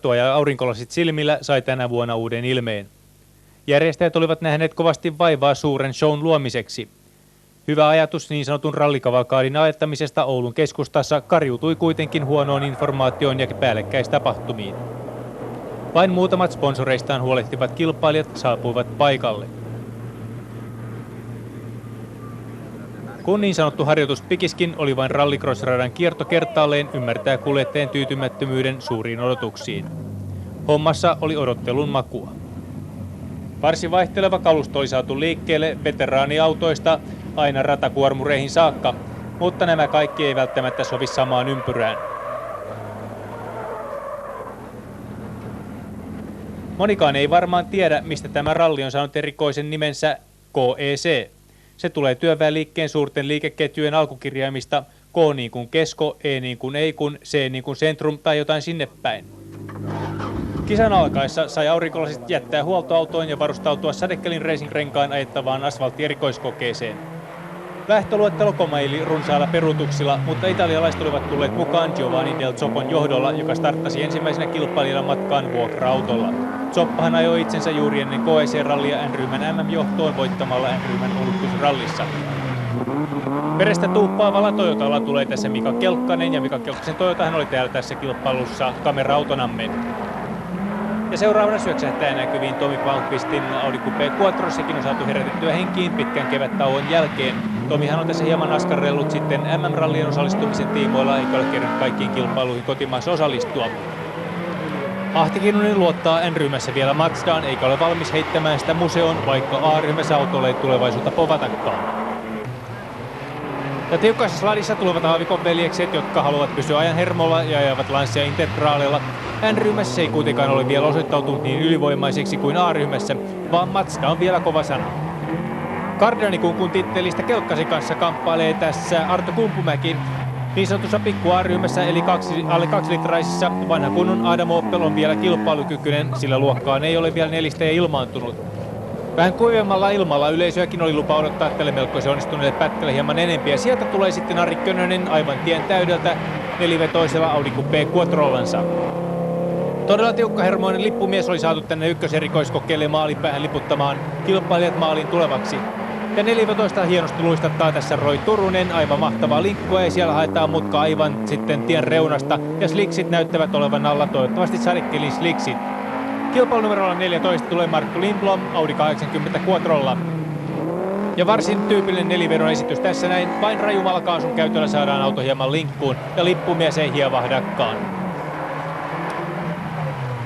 Ja aurinkolasit silmillä sai tänä vuonna uuden ilmeen. Järjestäjät olivat nähneet kovasti vaivaa suuren shown luomiseksi. Hyvä ajatus niin sanotun rallikavalkaadin ajettamisesta Oulun keskustassa kariutui kuitenkin huonoon informaatioon ja päällekkäistapahtumiin. Vain muutamat sponsoreistaan huolehtivat kilpailijat saapuivat paikalle. Kun niin sanottu harjoituspikiskin oli vain rallycross-radan kierto kertaalleen, ymmärtää kuljettajien tyytymättömyyden suuriin odotuksiin. Hommassa oli odottelun makua. Varsin vaihteleva kalusto oli saatu liikkeelle veteraaniautoista aina ratakuormureihin saakka, mutta nämä kaikki ei välttämättä sovi samaan ympyrään. Monikaan ei varmaan tiedä, mistä tämä ralli on saanut erikoisen nimensä KEC. Se tulee työväenliikkeen suurten liikeketjujen alkukirjaimista K niin kuin kesko, E niin kuin ei kun, C niin kuin centrum tai jotain sinne päin. Kisan alkaessa sai aurinkolasit jättää huoltoautoon ja varustautua Sadekelin racing-renkaan ajettavaan asfalttierikoiskokeeseen. Lähtöluettelo komaili runsailla peruutuksilla, mutta italialaiset olivat tulleet mukaan Giovanni Del Zoppon johdolla, joka starttasi ensimmäisenä kilpailijana matkaan vuokra-autolla. Zoppahan ajoi itsensä juuri ennen KEC-rallia N-ryhmän MM-johtoon voittamalla N-ryhmän Olympus-rallissa. Perästä tuuppaavalla Toyotalla tulee tässä Mika Kelkkanen, ja Mika Kelkkasen Toyotahan oli täällä tässä kilpailussa kamera-autonamme. Ja seuraavana syöksähtää näkyviin Tomi Palmqvistin Audi Coupé Quattro, sekin on saatu herätettyä henkiin pitkän kevättauon jälkeen. Tomihan on tässä hieman askarrellut sitten MM-rallien osallistumisen tiimoilla, eikä ole kerran kaikkiin kilpailuihin kotimaassa osallistua. Ahti Kinnunen luottaa N-ryhmässä vielä Mazdaan, eikä ole valmis heittämään sitä museon, vaikka A-ryhmässä autolle ei tulevaisuutta povatakaan. Ja tiukassa sladissa tulevat aavikon veljekset, jotka haluavat pysyä ajan hermolla ja ajavat Lancia Integraalella. N-ryhmässä ei kuitenkaan ole vielä osoittautunut niin ylivoimaiseksi kuin A-ryhmässä, vaan Mazda on vielä kova sana. Kardianikunkun tittelistä Kelkkasen kanssa kamppailee tässä Arto Kumpumäki. Niin sanotussa pikku A-ryhmässä eli alle 2-litraisissa vanha kunnon Adam Opel on vielä kilpailukykyinen, sillä luokkaan ei ole vielä nelistäjä ilmaantunut. Vähän kuivemmalla ilmalla yleisöäkin oli lupa odottaa tälle melkoisen onnistuneelle pätkälle hieman enempiä. Sieltä tulee sitten Ari Könönen aivan tien täydeltä nelivetoisella Audi Coupé Quattrollansa. Todella tiukkahermoinen lippumies oli saatu tänne ykköserikoiskokeelle maalipäähän liputtamaan kilpailijat maaliin tulevaksi. Ja nelivetoista hienosti luistattaa tässä Roy Turunen, aivan mahtavaa linkkua, ja siellä haetaan mutka aivan sitten tien reunasta. Ja sliksit näyttävät olevan alla, toivottavasti Sadekelin sliksit. Kilpailunumerolla 14 tulee Markku Lindblom Audi 80 Quattrolla. Ja varsin tyypillinen nelivedon esitys tässä näin, vain rajumalla kaasun käytöllä saadaan auto hieman linkkuun ja lippumies ei hievahdakaan.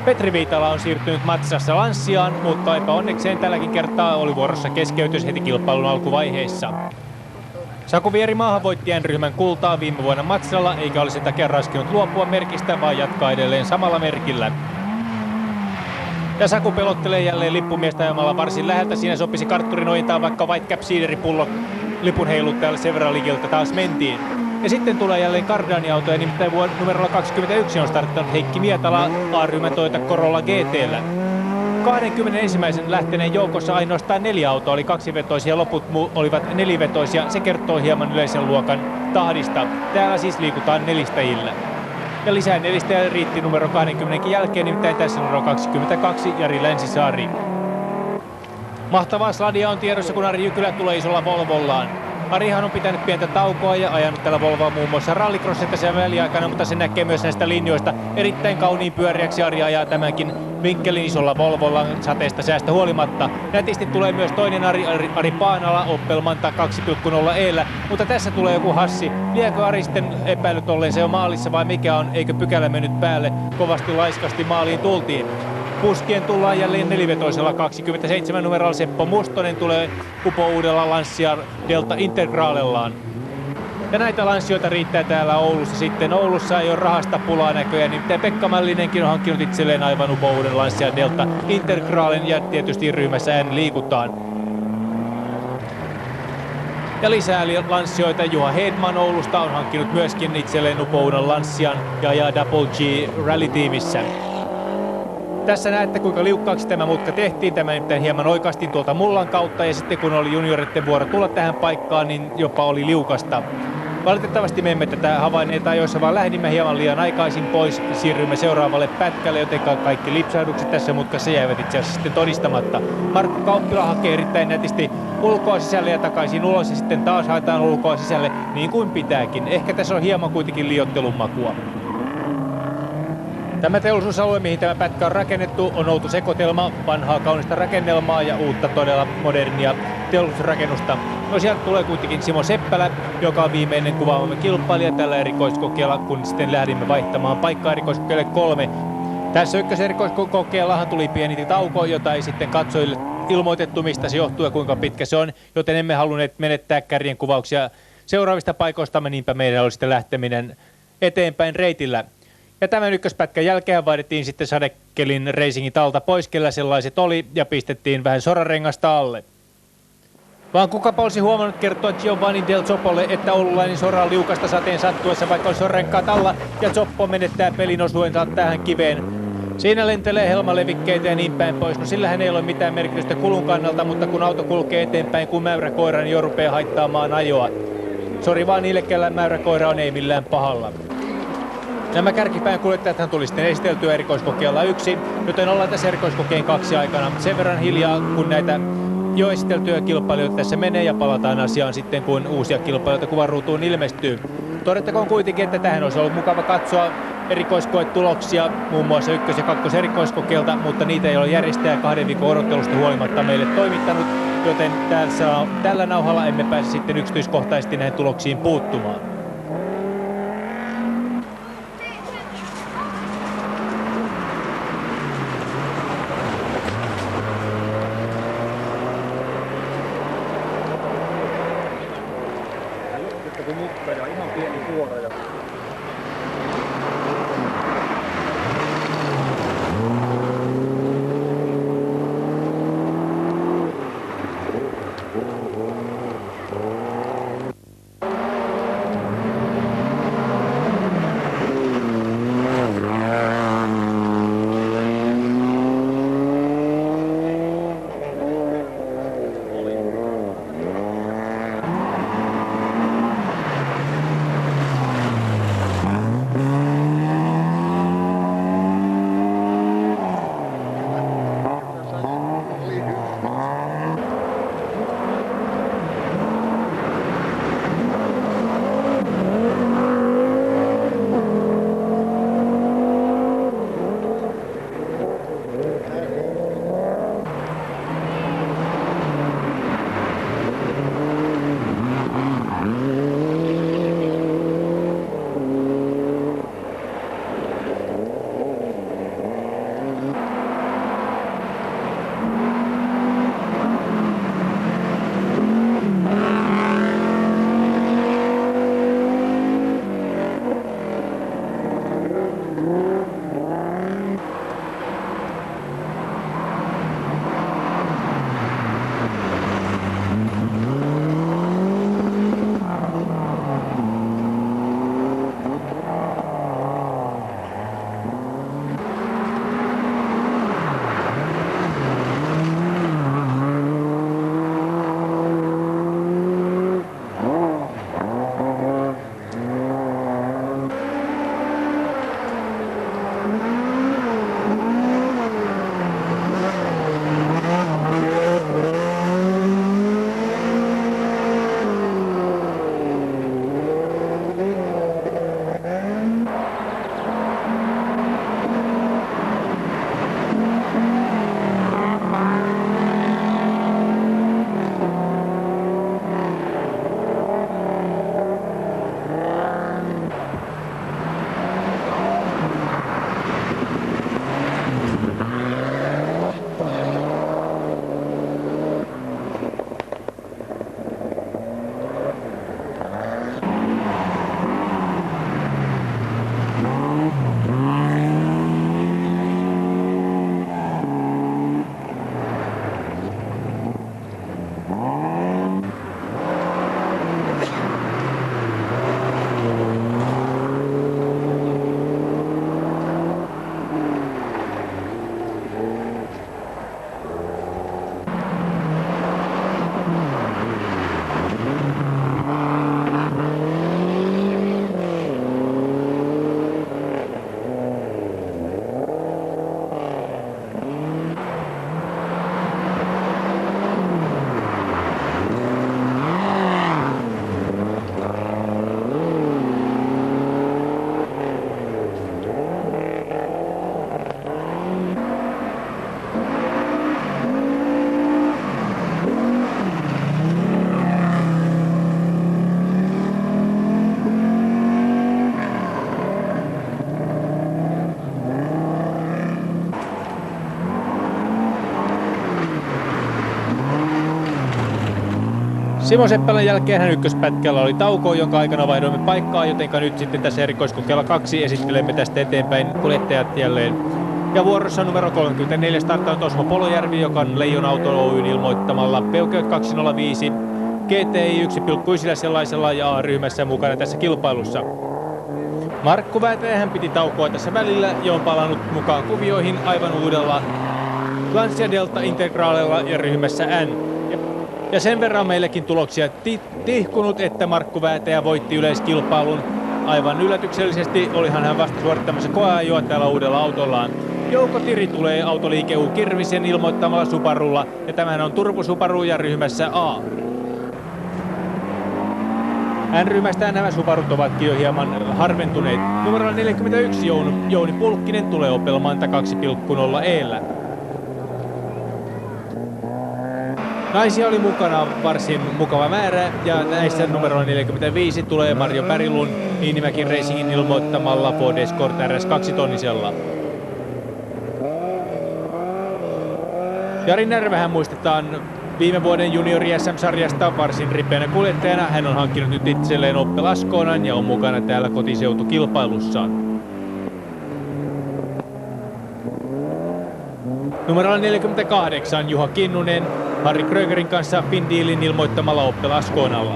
Petri Viitala on siirtynyt Mazdassa Lanciaan, mutta epäonnekseen tälläkin kertaa oli vuorossa keskeytys heti kilpailun alkuvaiheessa. Saku Vieri-Maahan voitti N-ryhmän kultaa viime vuonna Mazdalla, eikä olisi sen takia raskinut luopua merkistä, vaan jatkaa edelleen samalla merkillä. Ja Saku pelottelee jälleen lippumiestä ajamalla varsin läheltä. Siinä sopisi kartturin ojentaa vaikka Whitecap Seederi-pullo lipun heiluttajalle sen verran likiltä taas mentiin. Ja sitten tulee jälleen Cardani-autoja, nimittäin numerolla 21 on starttanut Heikki Mietala A-ryhmän Toyota Corolla GT:llä. 21. lähteneen joukossa ainoastaan 4 autoa oli kaksivetoisia, loput olivat nelivetoisia. Se kertoo hieman yleisen luokan tahdista. Täällä siis liikutaan nelistäjillä. Ja lisää nelistäjä riitti numero 20 jälkeen, nimittäin tässä numero 22 Jari Länsisaari. Mahtavaa sladia on tiedossa, kun Ari Jykylä tulee isolla Volvollaan. Arihan on pitänyt pientä taukoa ja ajanut tällä Volvoa muun muassa rallycrossia tässä väliaikana, mutta se näkee myös näistä linjoista. Erittäin kauniin pyöriäksi Ari ajaa tämänkin vinkkelin isolla Volvolla sateesta säästä huolimatta. Nätisti tulee myös toinen Ari Paanala Opel Manta 2.0 E:llä, mutta tässä tulee joku hassi. Liekö Ari sitten epäilyt olleen se jo maalissa vai mikä on, eikö pykälä mennyt päälle? Kovasti laiskasti maaliin tultiin. Puskien tullaan jälleen nelivetoisella 27 numerolla. Seppo Mustonen tulee uudella Lancia Delta Integraalellaan. Ja näitä Lancioita riittää täällä Oulussa sitten. Oulussa ei ole rahasta pulaa näköjään, nimittäin Pekka Mällinenkin on hankkinut itselleen aivan uuden Lancia Delta Integraalen ja tietysti ryhmässä N liikutaan. Ja lisää Lancioita. Juha Hedman Oulusta on hankkinut myöskin itselleen uuden Lancian ja ajaa Double G Rally-tiimissä. Tässä näette, kuinka liukkaaksi tämä mutka tehtiin. Tämä nimittäin hieman oikaistiin tuolta mullan kautta ja sitten kun oli junioritten vuoro tulla tähän paikkaan, niin jopa oli liukasta. Valitettavasti me emme tätä havainneet ajoissa, vaan lähdimme hieman liian aikaisin pois. Siirryimme seuraavalle pätkälle, joten kaikki lipsahdukset tässä mutkassa jäivät itse asiassa sitten todistamatta. Markku Kauppila hakee erittäin nätisti ulkoa sisälle ja takaisin ulos ja sitten taas haetaan ulkoa sisälle niin kuin pitääkin. Ehkä tässä on hieman kuitenkin liioittelun makua. Tämä teollisuusalue, mihin tämä pätkä on rakennettu, on outo sekoitelma, vanhaa kaunista rakennelmaa ja uutta todella modernia teollisuusrakennusta. No sieltä tulee kuitenkin Simo Seppälä, joka on viimeinen kuvaamamme kilpailija tällä erikoiskokeella, kun sitten lähdimme vaihtamaan paikkaa erikoiskokeelle 3. Tässä ykköserikoiskokeellahan tuli pieni tauko, jota ei sitten katsojille ilmoitettu, mistä se johtuu ja kuinka pitkä se on, joten emme halunneet menettää kärjen kuvauksia seuraavista paikoistamme, niinpä meidän oli sitten lähteminen eteenpäin reitillä. Ja tämän ykköspätkän jälkeen vaihdettiin sitten Sadekelin Racingin talta pois, kellä sellaiset oli, ja pistettiin vähän sorarengasta alle. Vaan kukapa olisi huomannut kertoa Giovanni Del Zoppolle, että oululainen sora on liukasta sateen sattuessa, vaikka olisi renkaat alla, ja Zoppo menettää pelin osuensa tähän kiveen. Siinä lentelee helmalevikkeitä ja niin päin pois. No sillähän ei ole mitään merkitystä kulun kannalta, mutta kun auto kulkee eteenpäin kuin mäyräkoira, niin jo rupeaa haittaamaan ajoa. Sori vaan niille, kellä mäyräkoira on, ei millään pahalla. Nämä kärkipään kuljettajathan tuli sitten esiteltyä erikoiskokeella 1, joten ollaan tässä erikoiskokeen 2 aikana sen verran hiljaa, kun näitä jo esiteltyjä kilpailijoita tässä menee ja palataan asiaan sitten, kun uusia kilpailijoita kuvaruutuun ilmestyy. Todettakoon kuitenkin, että tähän olisi ollut mukava katsoa erikoiskoetuloksia, muun muassa ykkös- ja kakkoserikoiskokeelta, mutta niitä ei ole järjestäjä 2 viikon odottelusta huolimatta meille toimittanut, joten tällä nauhalla emme pääse sitten yksityiskohtaisesti näihin tuloksiin puuttumaan. Simo Seppälän jälkeen hän ykköspätkällä oli tauko, jonka aikana vaihdoimme paikkaa, jotenka nyt sitten tässä erikoiskokeella 2 esittelemme tästä eteenpäin kuljettajat jälleen. Ja vuorossa numero 34 startannut Osmo Polojärvi, joka on Leijon Auto Oyn ilmoittamalla Peugeot 205 GTI 1.9 sellaisella ja A-ryhmässä mukana tässä kilpailussa. Markku Väätäjä piti taukoa tässä välillä ja on palannut mukaan kuvioihin aivan uudella Lancia Delta Integraalella ja ryhmässä N. Ja sen verran meillekin tuloksia tihkunut, että Markku Väätäjä voitti yleiskilpailun aivan yllätyksellisesti. Olihan hän vasta suorittamassa koeajoa täällä uudella autollaan. Jouko Tiri tulee Autoliike U Kirvisen ilmoittamalla Subarulla ja tämähän on Turbo Subaru ja ryhmässä A. N-ryhmästään nämä Subarut ovatkin jo hieman harventuneet. Numerolla 41 Jouni Pulkkinen tulee Opel Manta 2.0 E:llä. Naisia oli mukana varsin mukava määrä ja näissä numerolla 45 tulee Marjo Pärilun Niinimäki Racingin ilmoittamalla Ford Escort RS 2-tonnisella. Jari Närvähän muistetaan viime vuoden juniori SM-sarjasta varsin ripeänä kuljettajana. Hän on hankkinut nyt itselleen Opel Asconan ja on mukana täällä kotiseutukilpailussaan. Numerolla 48 Juha Kinnunen Harri Krögerin kanssa Findealin ilmoittamalla Opel Asconalla.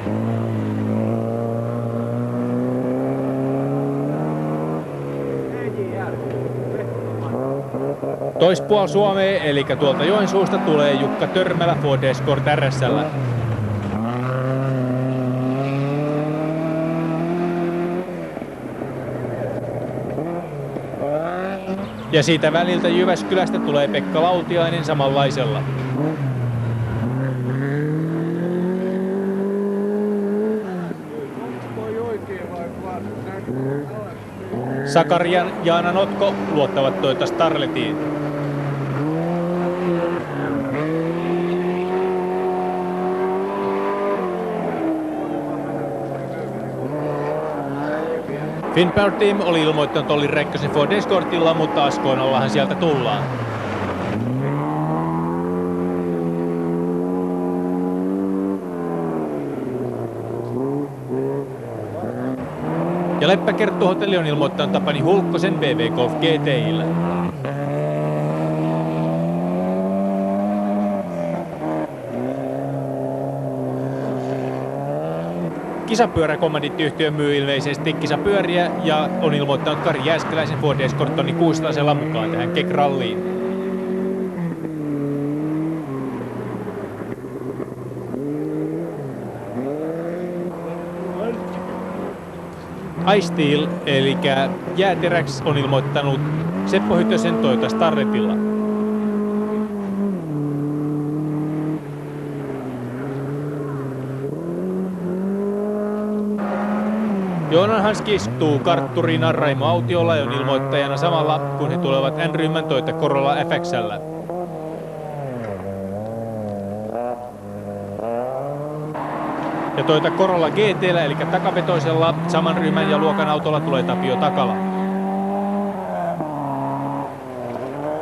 Toispuol Suomea, eli tuolta Joensuusta tulee Jukka Törmälä Ford Escort RS:llä. Ja siitä väliltä Jyväskylästä tulee Pekka Lautiainen samanlaisella. Sakarian Jaana Notko luottavat Toyota Starletiin. Finpower Team oli ilmoittanut Olli Räikkösen Ford Escortilla, mutta Asconallahan sieltä tullaan. Ja Leppä Kerttu Hotelli on ilmoittanut Tapani Hulkkosen BB Golf GTI:llä. Kisapyöräkommandittiyhtiö myy ilmeisesti kisapyöriä ja on ilmoittanut Kari Jääskeläisen Ford Escort 600 mukaan tähän Kek-ralliin. iSteel eli jääteräks on ilmoittanut Seppo Hytösen Toyota Starletilla. Joonan Hanski istuu kartturina Raimo Autiolla ja on ilmoittajana samalla, kun he tulevat N-ryhmän Toyota Corolla FX:llä. Ja Toyota Corolla GT:llä eli takavetoisella saman ryhmän ja luokan autolla tulee Tapio Takala.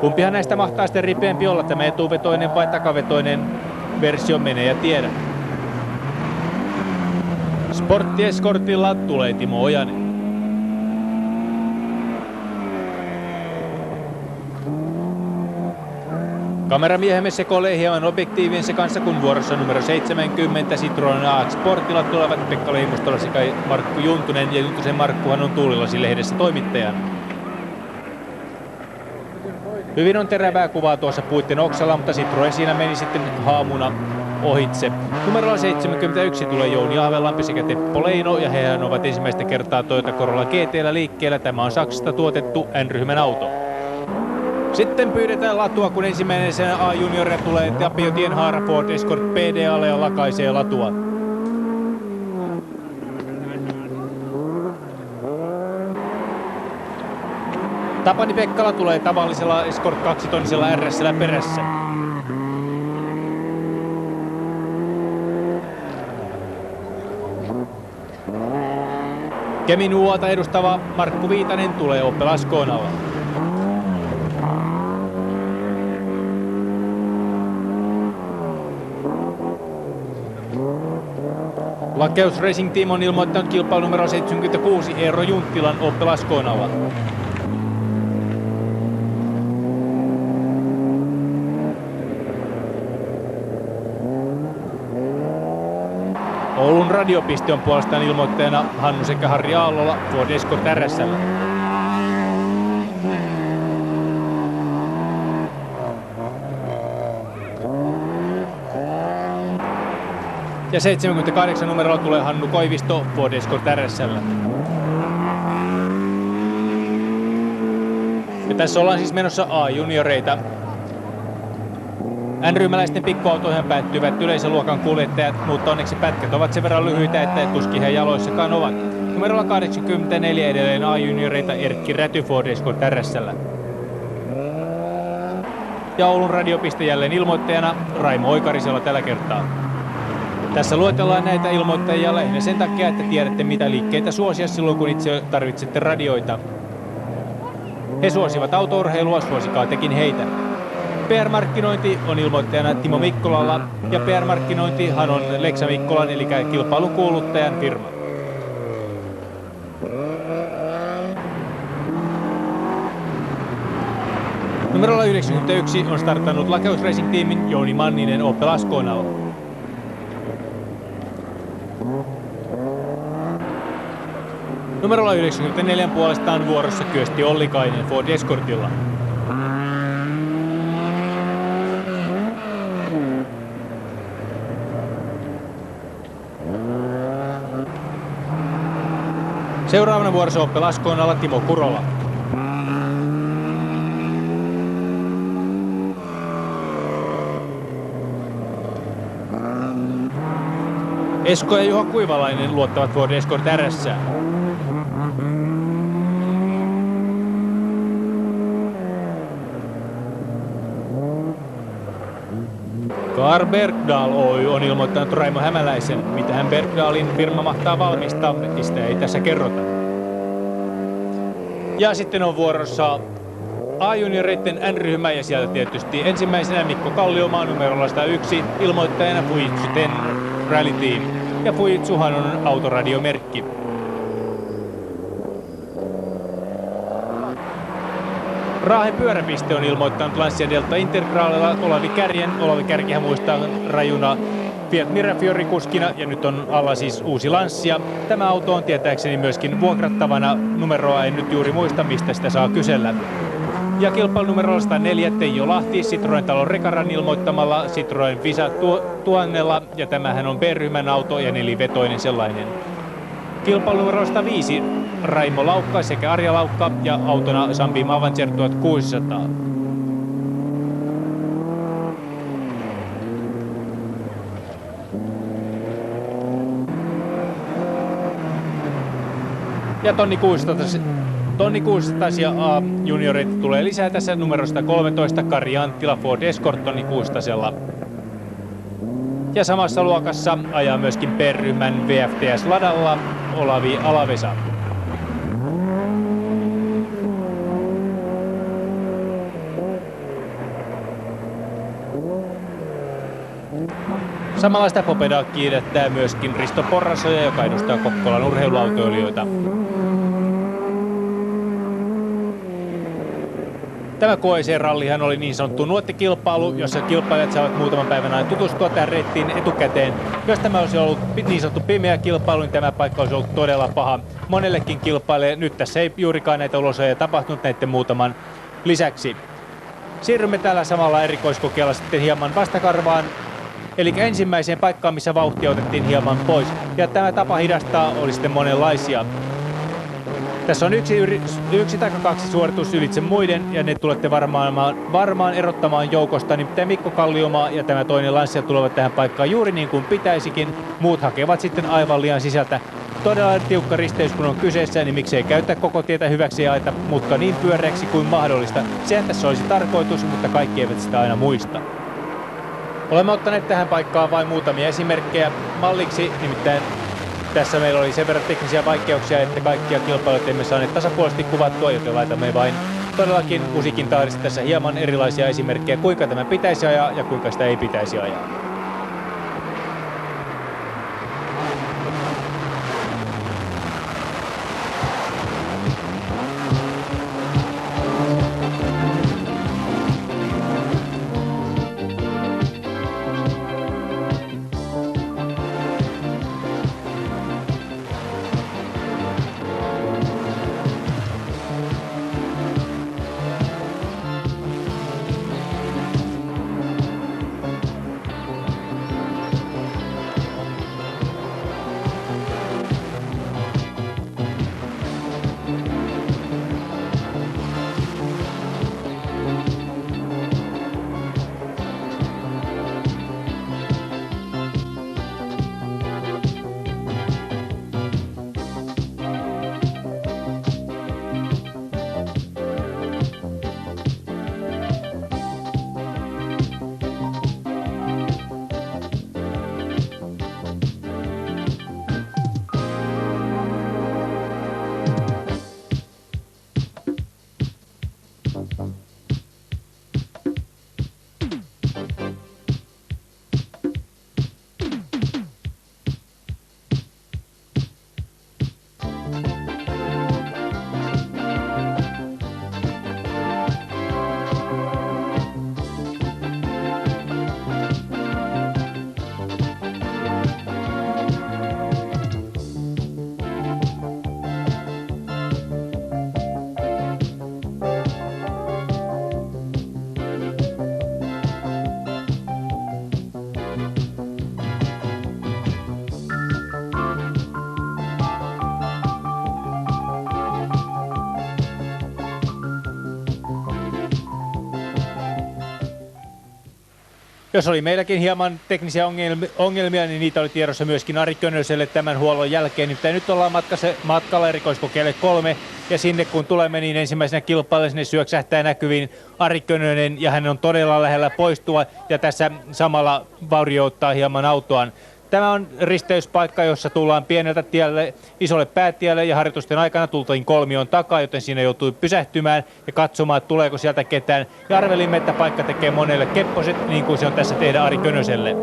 Kumpihan näistä mahtaa sitten ripeämpi olla, tämä etuvetoinen vai takavetoinen versio, menee ja tiedä. Sportti Escortilla tulee Timo Ojanen. Kameramiehemme sekoilee hieman objektiiviensa kanssa, kun vuorossa numero 70 Citroen AX Sportilla tulevat Pekka Leimustola sekä Markku Juntunen, ja Juntusen Markkuhan on Tuulilasi-lehdessä toimittajana. Hyvin on terävää kuvaa tuossa puitten oksalla, mutta Citroen siinä meni sitten haamuna ohitse. Numerolla 71 tulee Jouni Ahvelampi sekä Teppo Leino, ja hehän ovat ensimmäistä kertaa Toyota Corolla GT:llä liikkeellä. Tämä on Saksasta tuotettu N-ryhmän auto. Sitten pyydetään latua, kun ensimmäisenä A-junioria tulee Tapio Tienhaara Ford Escort PDAlle ja lakaisee latua. Tapani Pekkala tulee tavallisella Escort 2-tonnisella RS:llä perässä. Kemin UA:ta edustava Markku Viitanen tulee Opel Asconalla. Lakeus Racing Team on ilmoittanut kilpailu numero 76 Eero Junttilan Opel Asconalla. Oulun radiopiste on puolestaan ilmoittajana Hannu sekä Harri Aallola Ford Escort RS:llä. Ja 78 numerolla tulee Hannu Koivisto Ford Escort RS:llä. Ja tässä ollaan siis menossa A-junioreita. N-ryhmäläisten pikkuautoihin päättyvät yleisöluokan kuljettajat, mutta onneksi pätkät ovat sen verran lyhyitä, että tuskin he jaloissakaan ovat. Numerolla 84 edelleen A-junioreita Erkki Räty Ford Escort RS:llä. Ja Oulun radiopiste jälleen ilmoittajana Raimo Oikarisella tällä kertaa. Tässä luetellaan näitä ilmoittajia lähinnä sen takia, että tiedätte mitä liikkeitä suosia silloin kun itse tarvitsette radioita. He suosivat autourheilua, suosikaa tekin heitä. PR-markkinointi on ilmoittajana Timo Mikkolalla ja PR-markkinointihan on Leksa Mikkolan eli kilpailun kuuluttajan firma. Numerolla 91 on startannut Lakeus Racing Teamin Jouni Manninen Opel Asconalla. Numerolla 94 puolestaan vuorossa Kyösti Ollikainen Ford Escortilla. Seuraavana vuorossa Opel Asconalla Timo Kurola. Esko ja Juha Kuivalainen luottavat Ford Escort RS:ään. Carl Bergdahl Oy on ilmoittanut Raimo Hämäläisen, mitä hän Bergdahlin firma mahtaa valmistaa, mistä ei tässä kerrota. Ja sitten on vuorossa A-junioreiden N-ryhmä ja sieltä tietysti ensimmäisenä Mikko Kalliomaa numerolla 101 ilmoittajana Fujitsu Ten Rally Team. Ja Fujitsuhan on autoradiomerkki. Raahen pyöräpiste on ilmoittanut Lancia Delta Integraalilla Olavi Kärjen. Olavi Kärkihän muistaa rajuna Fiat Mirafiori-kuskina ja nyt on alla siis uusi Lancia. Tämä auto on tietääkseni myöskin vuokrattavana. Numeroa en nyt juuri muista, mistä sitä saa kysellä. Ja kilpailunumerolla 104 Teijo Lahti Citroën talon Rekaran ilmoittamalla Citroën Visa 1000 ja tämähän on B-ryhmän auto ja nelivetoinen sellainen. Kilpailunumerolla 105 Raimo Laukka sekä Arja Laukka ja autona Sunbeam Avenger 1600. Ja tonni 600 ja A-junioreita tulee lisää tässä numerosta 13 Kari Anttila Ford Escort tonni 600. Ja samassa luokassa ajaa myöskin B-ryhmän VFTS Ladalla Olavi Alavesa. Samanlaista Popedaa kiirettää myöskin Risto Porrasoja, joka edustaa Kokkolan urheiluautoilijoita. Tämä KEC-rallihan oli niin sanottu nuottikilpailu, jossa kilpailijat saavat muutaman päivän ajan tutustua tähän reittiin etukäteen. Jos tämä olisi ollut niin sanottu pimeä kilpailu, niin tämä paikka olisi ollut todella paha monellekin kilpailijalle. Nyt tässä ei juurikaan näitä ulosajoja tapahtunut näiden muutaman lisäksi. Siirrymme tällä samalla erikoiskokeella sitten hieman vastakarvaan. Eli ensimmäiseen paikkaan, missä vauhtia otettiin hieman pois. Ja tämä tapa hidastaa oli sitten monenlaisia. Tässä on yksi tai kaksi suoritus ylitse muiden ja ne tulette varmaan erottamaan joukosta. Nimittäin Mikko Kalliomaa ja tämä toinen Lancia tulevat tähän paikkaan juuri niin kuin pitäisikin. Muut hakevat sitten aivan liian sisältä. Todella tiukka risteys kun on kyseessä, niin miksei käyttää koko tietä hyväksi ja ajeta mutka niin pyöreäksi kuin mahdollista. Sehän tässä olisi tarkoitus, mutta kaikki eivät sitä aina muista. Olemme ottaneet tähän paikkaan vain muutamia esimerkkejä malliksi, nimittäin tässä meillä oli sen verran teknisiä vaikeuksia, että kaikkia kilpailuja emme saaneet tasapuolisesti kuvattua, joten laitamme vain todellakin musiikin taarista tässä hieman erilaisia esimerkkejä, kuinka tämä pitäisi ajaa ja kuinka sitä ei pitäisi ajaa. Jos oli meilläkin hieman teknisiä ongelmia, niin niitä oli tiedossa myöskin Ari Könöselle tämän huollon jälkeen. Nimittäin nyt ollaan matkalla erikoiskokeelle 3, ja sinne kun tulemme, niin ensimmäisenä kilpailijan sinne syöksähtää näkyviin Ari Könönen, ja hän on todella lähellä poistua, ja tässä samalla vaurioittaa hieman autoaan. Tämä on risteyspaikka, jossa tullaan pieneltä tielle, isolle päätielle, ja harjoitusten aikana tultiin kolmion takaa, joten siinä joutui pysähtymään ja katsomaan, että tuleeko sieltä ketään. Ja arvelimme, että paikka tekee monelle kepposet, niin kuin se on tässä tehdä Ari Könöselle.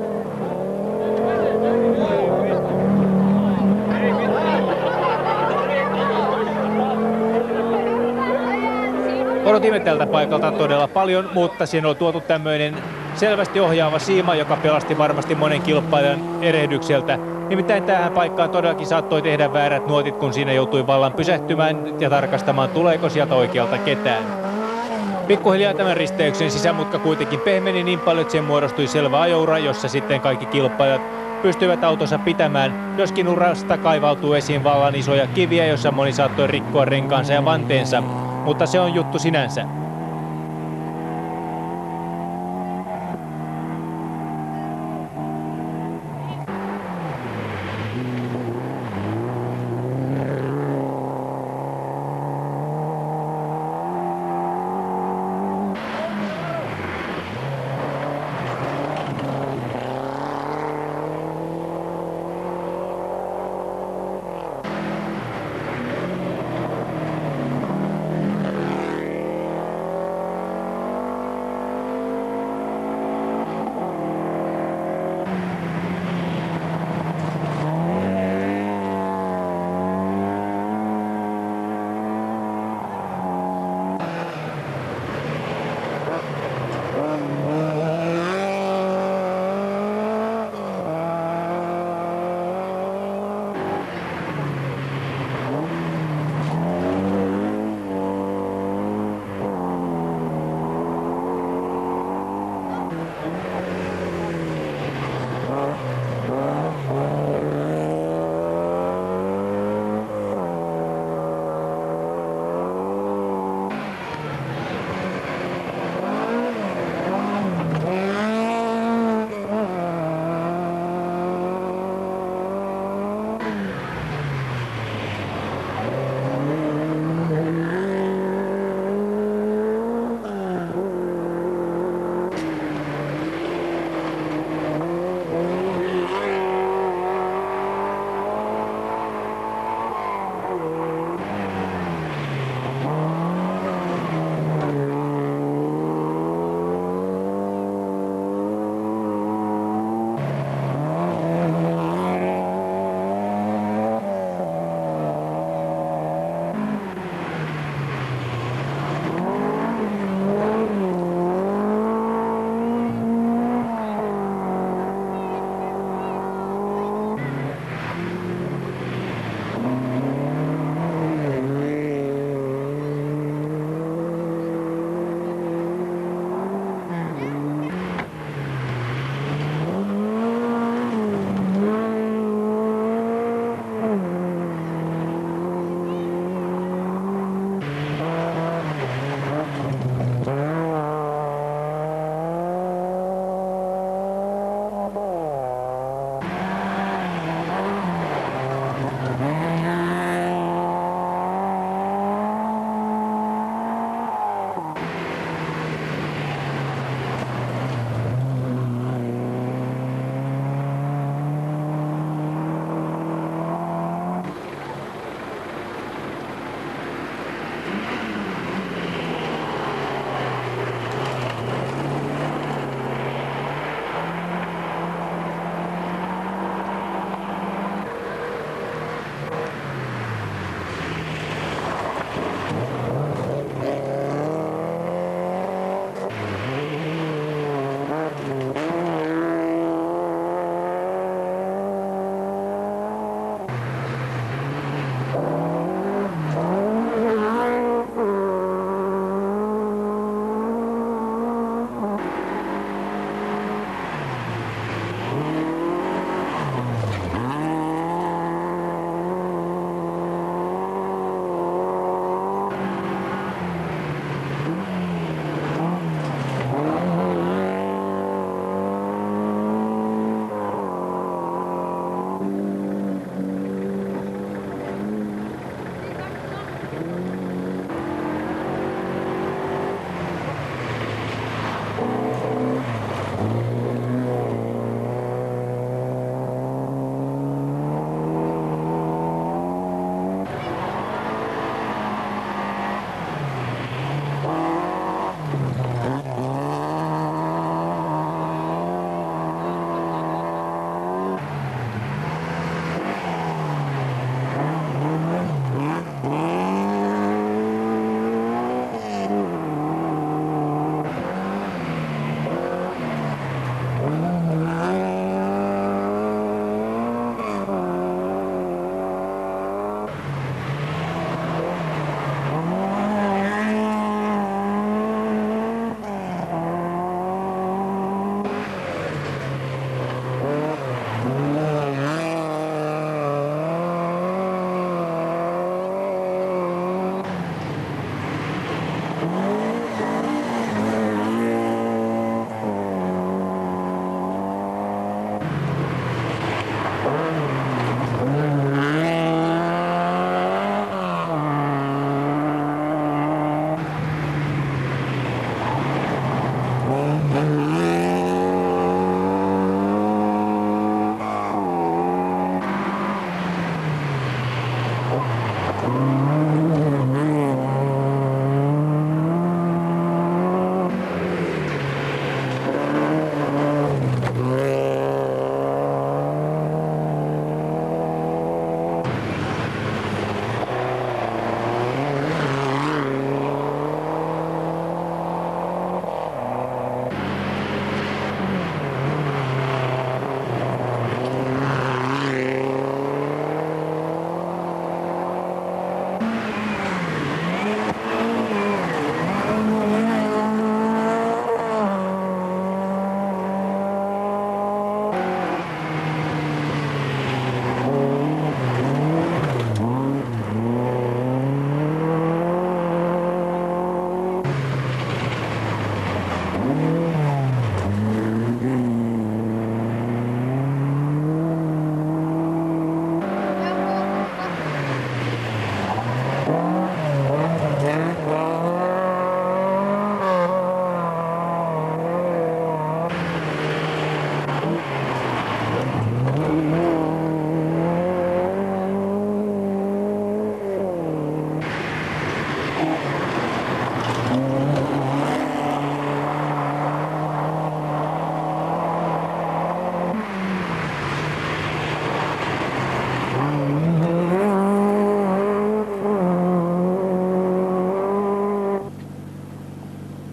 Odotimme tältä paikalta todella paljon, mutta siinä on tuotu tämmöinen selvästi ohjaava siima, joka pelasti varmasti monen kilpailijan erehdykseltä. Nimittäin tähän paikkaan todellakin saattoi tehdä väärät nuotit, kun siinä joutui vallan pysähtymään ja tarkastamaan, tuleeko sieltä oikealta ketään. Pikkuhiljaa tämän risteyksen sisämutka kuitenkin pehmeni niin paljon, että siihen muodostui selvä ajoura, jossa sitten kaikki kilpailijat pystyivät autonsa pitämään, joskin urasta kaivautuu esiin vallan isoja kiviä, jossa moni saattoi rikkoa renkaansa ja vanteensa, mutta se on juttu sinänsä.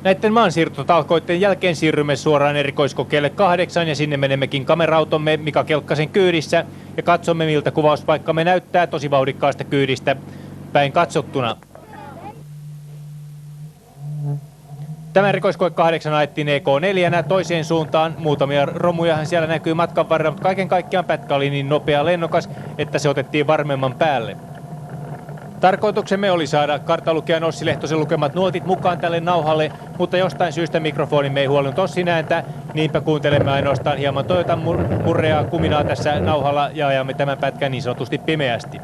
Näiden maansiirtotalkoiden jälkeen siirrymme suoraan erikoiskokeelle 8 ja sinne menemmekin kamerautomme Mika Kelkkasen kyydissä ja katsomme miltä kuvauspaikkamme näyttää tosi vauhdikkaasta kyydistä päin katsottuna. Tämä erikoiskoe 8 ajettiin EK4 toiseen suuntaan. Muutamia romujahan siellä näkyy matkan varrella, mutta kaiken kaikkiaan pätkä oli niin nopea lennokas, että se otettiin varmemman päälle. Tarkoituksemme oli saada karttalukijan Ossi Lehtosen lukemat nuotit mukaan tälle nauhalle, mutta jostain syystä mikrofonimme ei huolinut Ossin ääntä, niinpä kuuntelemme ainoastaan hieman Toyotan murreaa kuminaa tässä nauhalla ja ajamme tämän pätkän niin sanotusti pimeästi.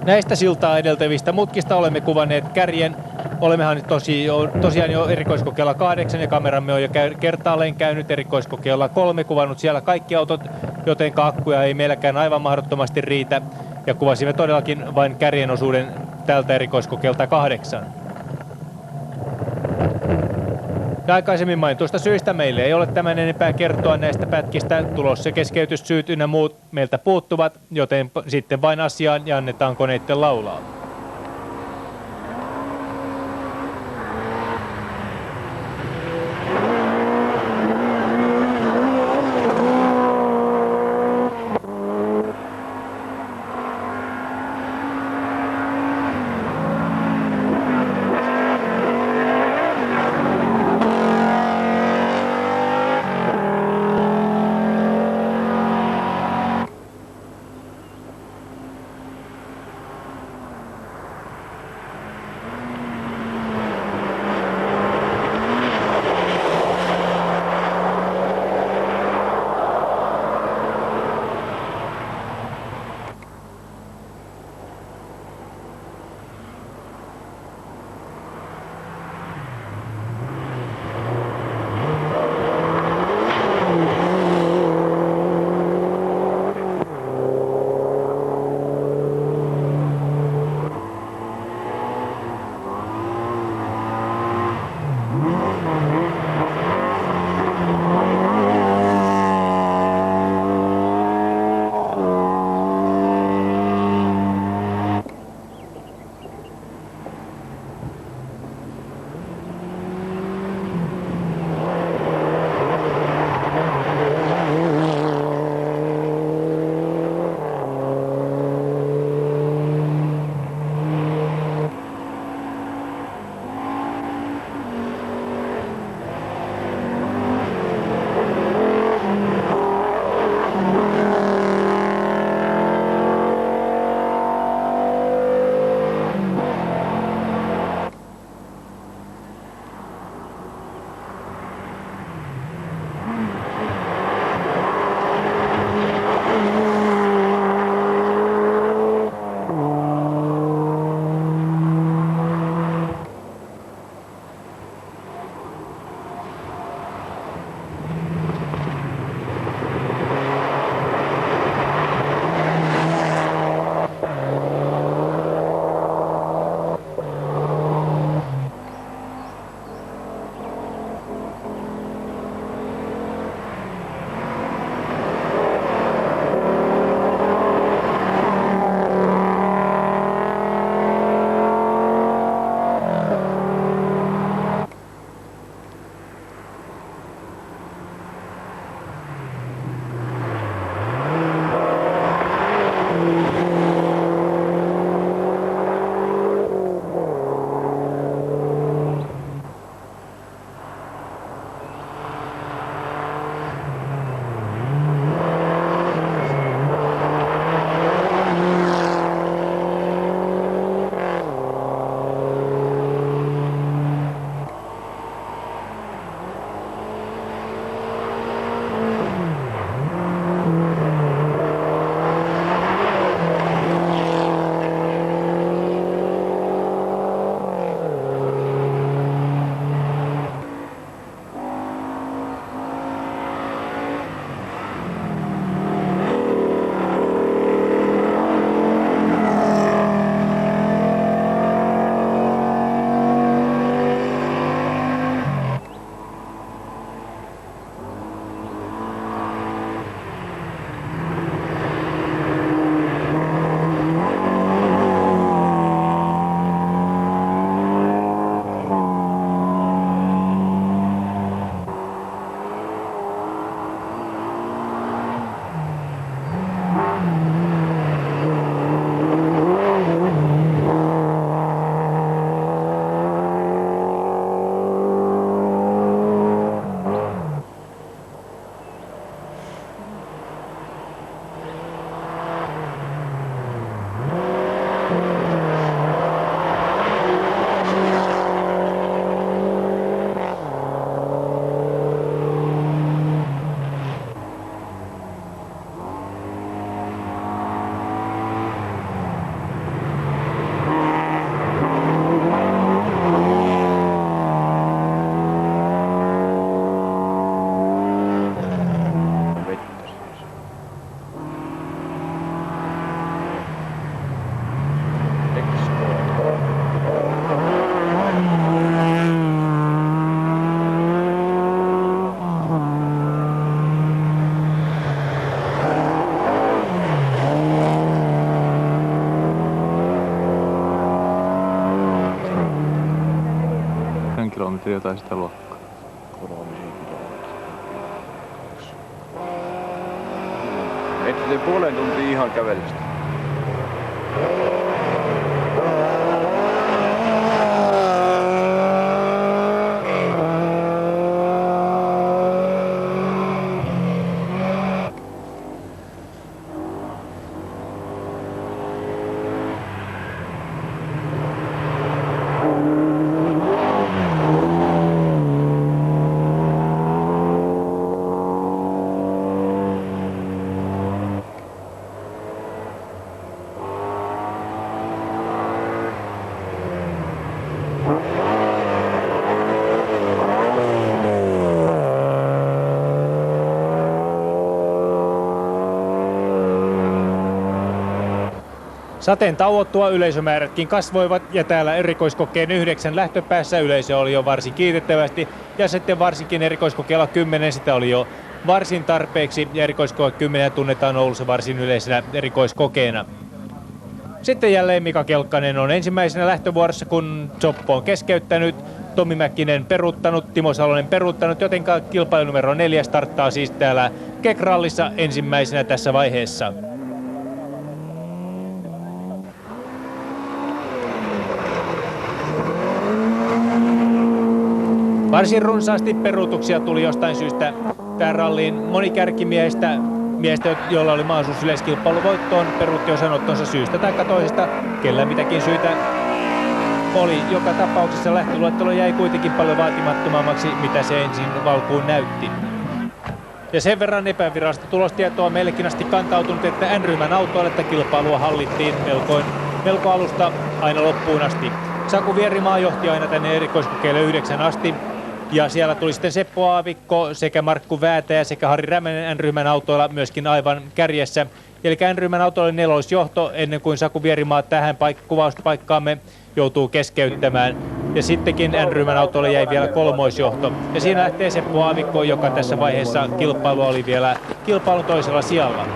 Näistä siltaa edeltävistä mutkista olemme kuvanneet kärjen. Olemmehan tosiaan jo erikoiskokeella 8 ja kameramme on jo kertaalleen käynyt erikoiskokeella 3, kuvannut siellä kaikki autot, joten akkuja ei meilläkään aivan mahdottomasti riitä. Ja kuvasimme todellakin vain kärjen osuuden tältä erikoiskokeelta 8. Ja aikaisemmin mainituista syistä meille ei ole tämän enempää kertoa näistä pätkistä. Tulos- ja keskeytyssyyt ynnä muut meiltä puuttuvat, joten sitten vain asiaan ja annetaan koneitten laulaa. kilometriä tai sitä luokkaa? 3 kilometriä. Ette te puolen tuntia ihan kävelystä? Sateen tauottua yleisömäärätkin kasvoivat ja täällä erikoiskokeen 9 lähtöpäässä yleisö oli jo varsin kiitettävästi ja sitten varsinkin erikoiskokeella 10 sitä oli jo varsin tarpeeksi ja erikoiskoke 10 tunnetaan Oulussa varsin yleisenä erikoiskokeena. Sitten jälleen Mika Kelkkanen on ensimmäisenä lähtövuorossa, kun Zoppo on keskeyttänyt, Tomi Mäkkinen peruuttanut, Timo Salonen peruuttanut, joten kilpailu numero 4 starttaa siis täällä Kekrallissa ensimmäisenä tässä vaiheessa. Varsin runsaasti peruutuksia tuli jostain syystä tähän ralliin. Moni kärkimiehistä, joilla oli mahdollisuus yleiskilpailuvoittoon, peruutti osanottonsa syystä tai toisesta. Kellä mitäkin syitä oli. Joka tapauksessa lähtöluettelo jäi kuitenkin paljon vaatimattomammaksi, mitä se ensin valkuun näytti. Ja sen verran epävirallista tulostietoa meillekin asti kantautunut, että N-ryhmän autoilla kilpailua hallittiin melko alusta aina loppuun asti. Saku Vierimaa johti aina tänne erikoiskokeille 9 asti. Ja siellä tuli sitten Seppo Aavikko sekä Markku Väätäjä sekä Harri Rämänen N-ryhmän autoilla myöskin aivan kärjessä. Eli N-ryhmän autoilla oli nelosjohto ennen kuin Saku Vierimaa tähän kuvauspaikkaamme joutuu keskeyttämään. Ja sittenkin N-ryhmän autoilla jäi vielä kolmoisjohto. Ja siinä lähtee Seppo Aavikko, joka tässä vaiheessa kilpailu oli vielä kilpailun toisella sijalla.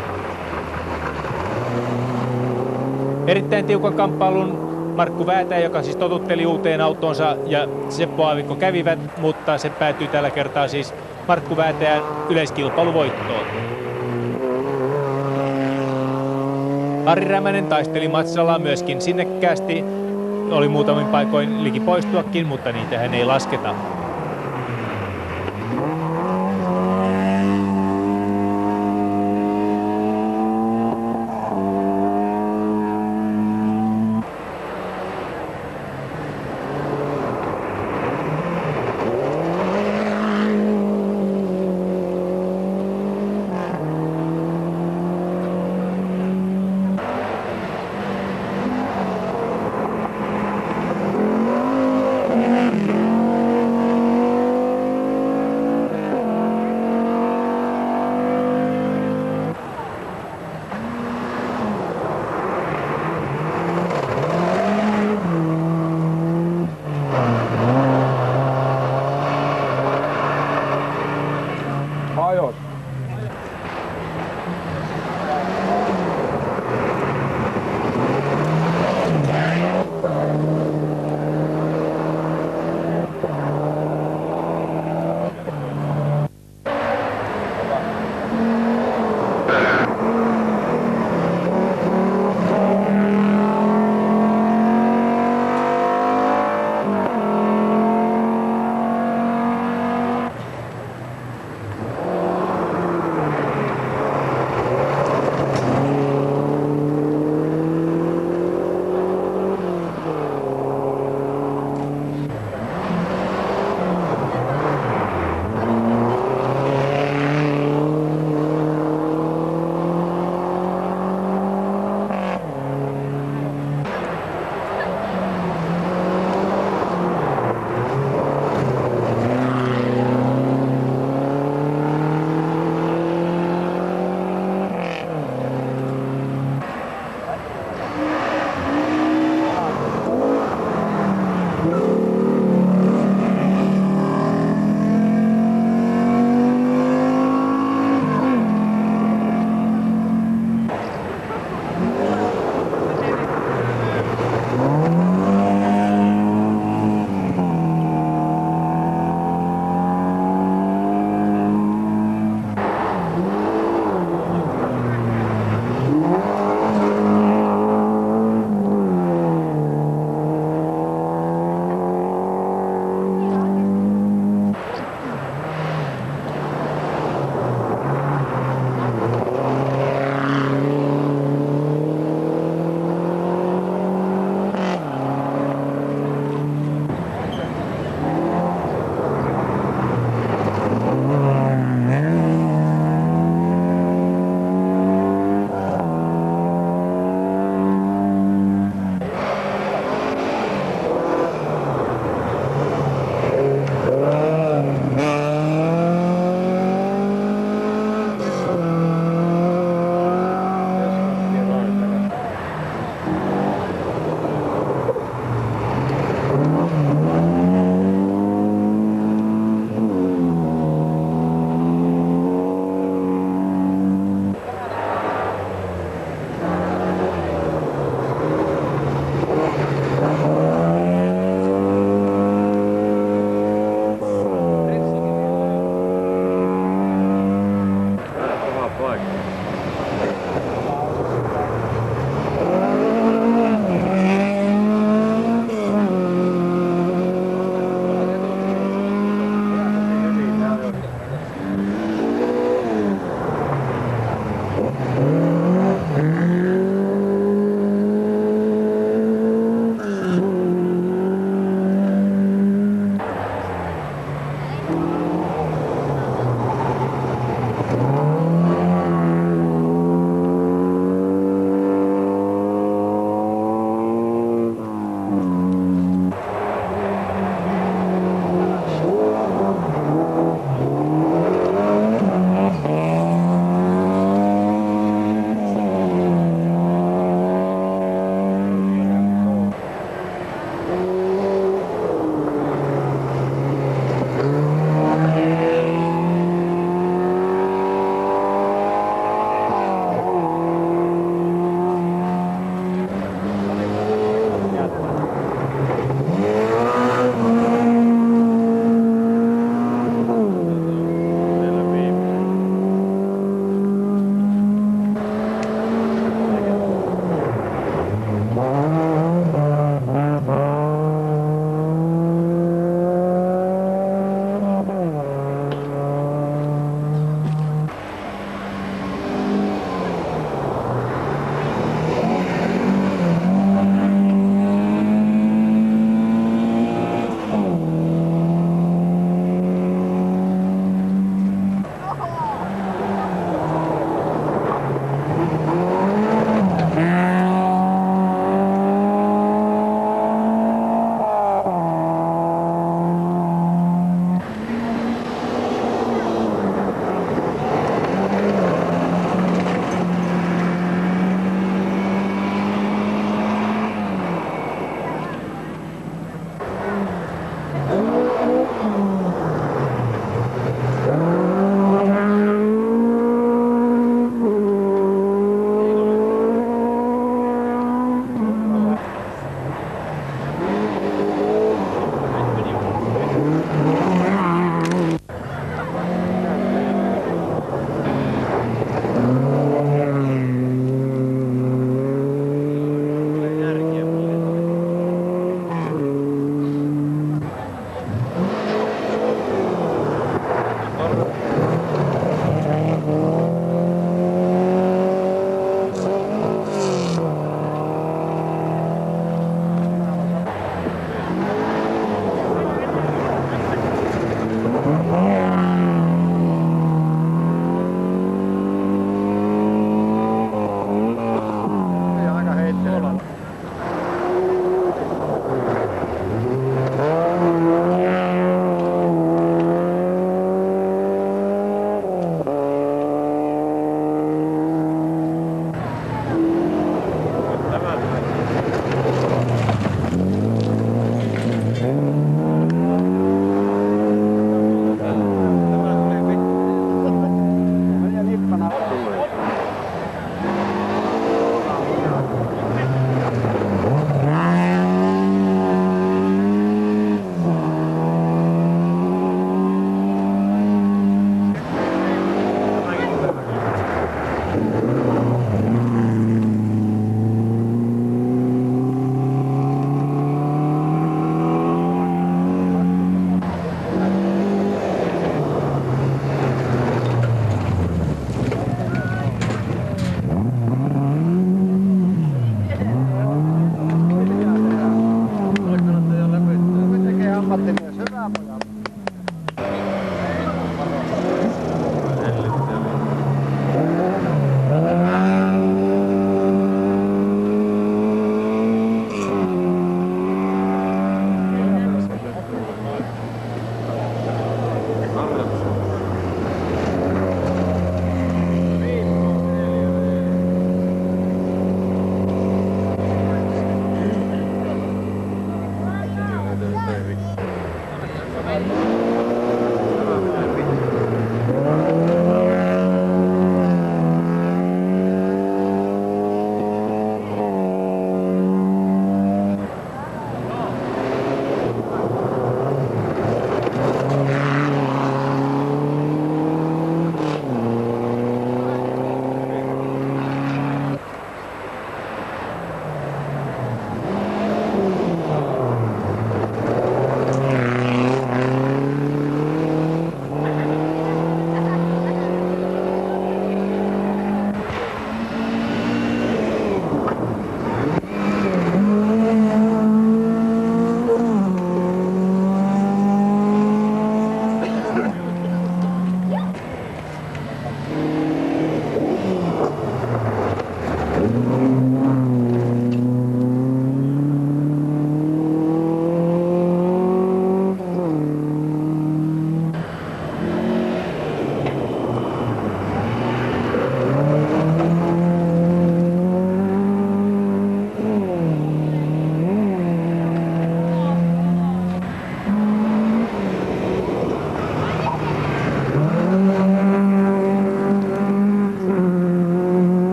Erittäin tiukan kamppailun Markku Väätäjä, joka siis totutteli uuteen autoonsa, ja Seppo Aavikko kävivät, mutta se päätyi tällä kertaa siis Markku Väätäjän yleiskilpailuvoittoon. Harri Rämänen taisteli matsalla myöskin sinnekkäästi. Oli muutamin paikoin liki poistuakin, mutta niitähän ei lasketa.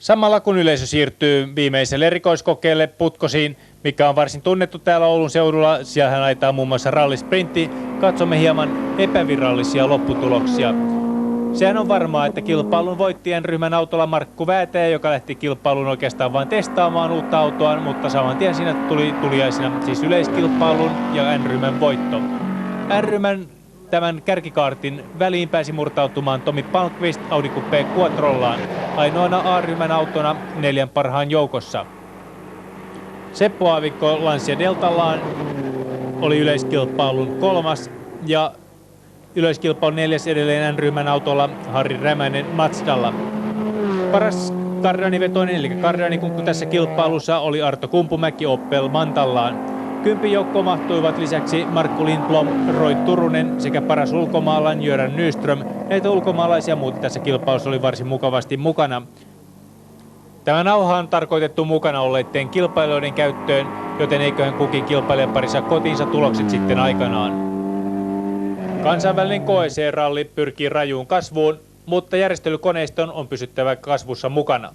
Samalla kun yleisö siirtyy viimeiselle erikoiskokeelle Putkosiin, mikä on varsin tunnettu täällä Oulun seudulla, siellähän ajetaa muun muassa rallisprintti, katsomme hieman epävirallisia lopputuloksia. Sehän on varmaa, että kilpailun voitti N-ryhmän autolla Markku Väätäjä, joka lähti kilpailuun oikeastaan vain testaamaan uutta autoaan, mutta saman tien siinä tuli tuliaisina siis yleiskilpailun ja N-ryhmän voitto. N-ryhmän tämän kärkikaartin väliin pääsi murtautumaan Tomi Palmqvist Audi Coupé Quattrollaan, ainoana A-ryhmän autona 4 parhaan joukossa. Seppo Aavikko Lancia Deltallaan oli yleiskilpailun 3. ja yleiskilpailun 4. edelleen N-ryhmän autolla Harri Rämänen Mazdalla. Paras kardianivetoinen eli kardianikunku tässä kilpailussa oli Arto Kumpumäki Opel Mantallaan. 10 joukkoon mahtuivat lisäksi Markku Lindblom, Roy Turunen sekä paras ulkomaalainen Göran Nyström. Näitä ulkomaalaisia muuten tässä kilpailussa oli varsin mukavasti mukana. Tämä nauha on tarkoitettu mukana olleiden kilpailijoiden käyttöön, joten eiköhän kukin kilpailijan pari saa kotiinsa tulokset sitten aikanaan. Kansainvälinen KEC-ralli pyrkii rajuun kasvuun, mutta järjestelykoneiston on pysyttävä kasvussa mukana.